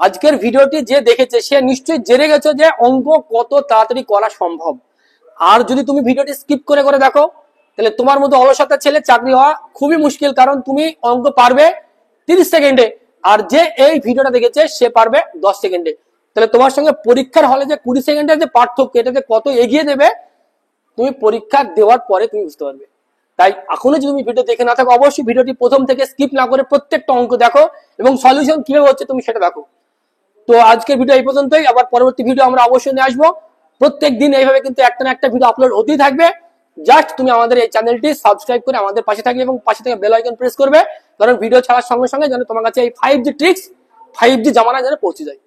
আজকের ভিডিওটি যে দেখেছে সে নিশ্চয়ই জেনে গেছে যে অঙ্ক কত তাড়াতাড়ি করা সম্ভব। আর যদি তুমি ভিডিওটি স্কিপ করে করে দেখো তাহলে তোমার মতো অলসতা ছেলে চাকরি হওয়া খুবই মুশকিল, কারণ তুমি অঙ্ক পারবে 30 সেকেন্ডে, আর যে এই ভিডিওটা দেখেছে সে পারবে 10 সেকেন্ডে। তাহলে তোমার সঙ্গে পরীক্ষার হলে যে 20 সেকেন্ডের যে পার্থক্য, এটাতে কত এগিয়ে দেবে তুমি পরীক্ষা দেওয়ার পরে তুমি বুঝতে পারবে। তাই এখনো যদি তুমি ভিডিও দেখে না থাকো অবশ্যই ভিডিওটি প্রথম থেকে স্কিপ না করে প্রত্যেকটা অঙ্ক দেখো এবং সলিউশন কিভাবে হচ্ছে তুমি সেটা দেখো। তো আজকের ভিডিও এই পর্যন্তই, আবার পরবর্তী ভিডিও আমরা অবশ্যই নিয়ে আসবো। প্রত্যেক দিন এইভাবে কিন্তু একটা না একটা ভিডিও আপলোড হতেই থাকবে। জাস্ট তুমি আমাদের এই চ্যানেলটি সাবস্ক্রাইব করে আমাদের পাশে থাকবে এবং পাশে থেকে বেল আইকন প্রেস করবে, কারণ ভিডিও ছাড়ার সঙ্গে সঙ্গে যেন তোমার কাছে এই 5G ট্রিক্স 5G জামানায় যেন পৌঁছে যায়।